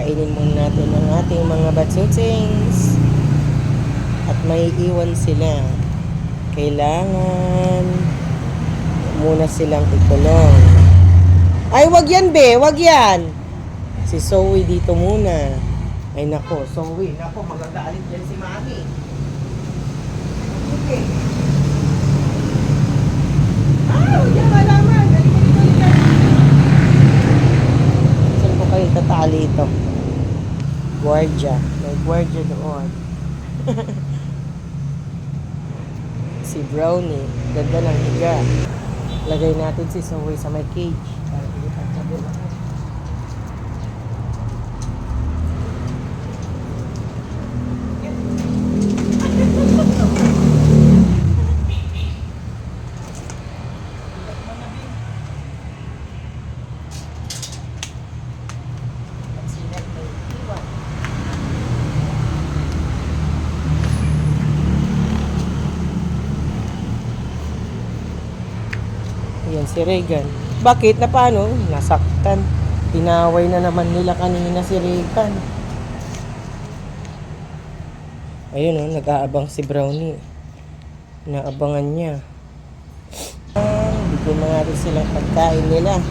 Kakainin muna natin ang ating mga batsutings. At may iwan sila. Kailangan muna silang ikulong. Ay, wag yan, be. Wag yan. Si Zoe dito muna. Ay, nako. Zoe, nako. Magagalit yan si Mami. Okay. Ah, wag yan malaman. Halika. Saan ko kayo tatali ito? Guardia. May guardia doon. Si Brownie. Ganda ng higa. Lagay natin si Zoe sa may cage. Para hindi pagkabula. Yan si Regan. Bakit? Na paano? Nasaktan. Tinaway na naman nila kanina si Regan. Ayun o, nag-aabang si Brownie. Naabangan niya. Bigyan mga rin silang pagkain nila.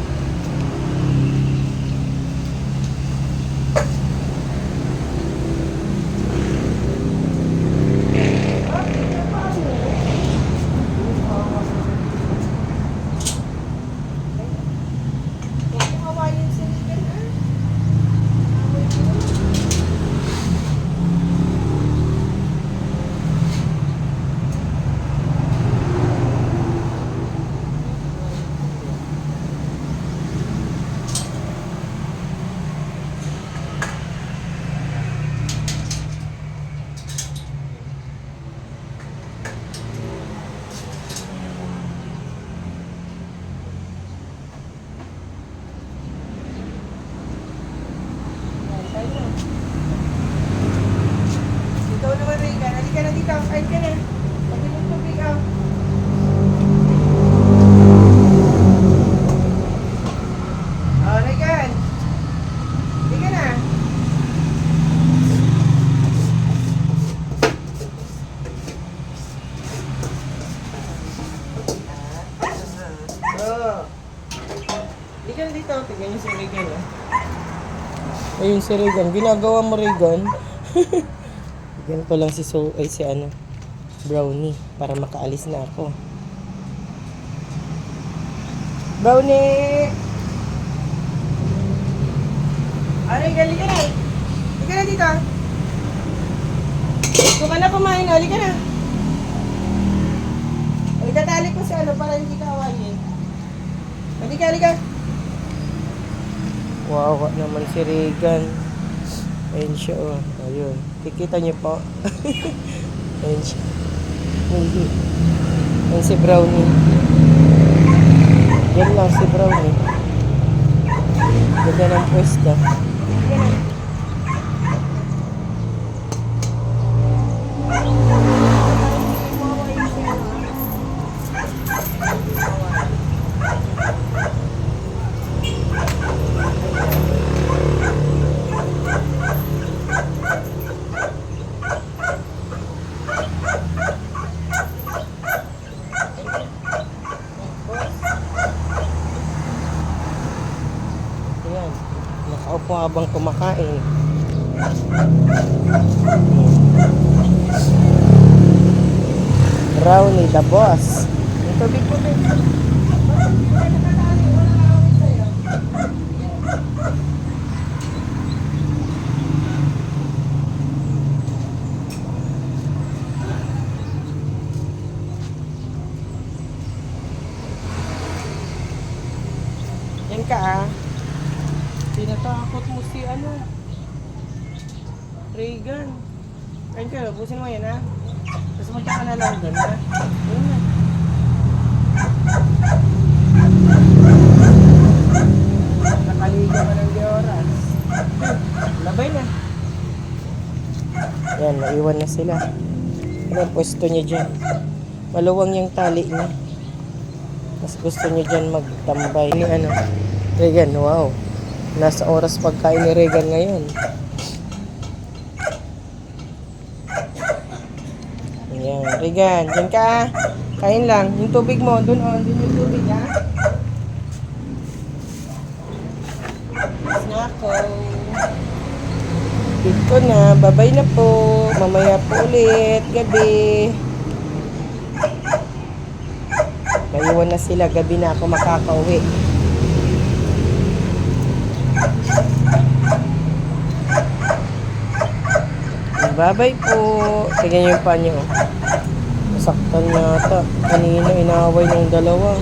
Ikaw naman, Regan. Halika na dito. Kain ka na. Pagin yung tubig, ah. Oh, Regan. Halika na. Oh. Halika na dito. Tignan niyo si Regan, ah. Ayun si Regan. Ginagawa mo, Regan. Bigyan ko lang si Brownie para makaalis na ako. Brownie! Aray, gali ka na. Halika na dito. Kung ka na kumain, halika na. O, itatali ko si para hindi ka awayin. Halika. Wow, naman si Regan. Ayun siya, oh. Ayun. Kikita niyo po. Ayun siya. Ayun si Brownie. Yan lang si Brownie. Ganda ng pwesta. Ayan. Nakaupo habang kumakain. Brownie, the boss. Yung tubig ko din. Yan ka, ah. Tinatakot mo si Regan. Ayun ka, busin mo yan, ha? Tapos magka ka na lang doon, ha? Ayun na. Nakaliga ka ng oras. Labay na. Yan, naiwan na sila. Ano ang pwesto niya dyan? Maluwang yung tali niya. Mas gusto niya dyan magtambay. Ni Regan, wow. Nasa oras pagkain ni Regan ngayon. Ayan, Regan, dyan ka. Kain lang. Yung tubig mo, dun on. Dun yung tubig, ha? Yes na ako. Eat ko na. Babay na po. Mamaya po ulit. Gabi. Naiwan na sila. Gabi na ako makakauwi. Bye-bye po. Tignan yung panyo. Nasaktan yata. Kanina inaway ng dalawa.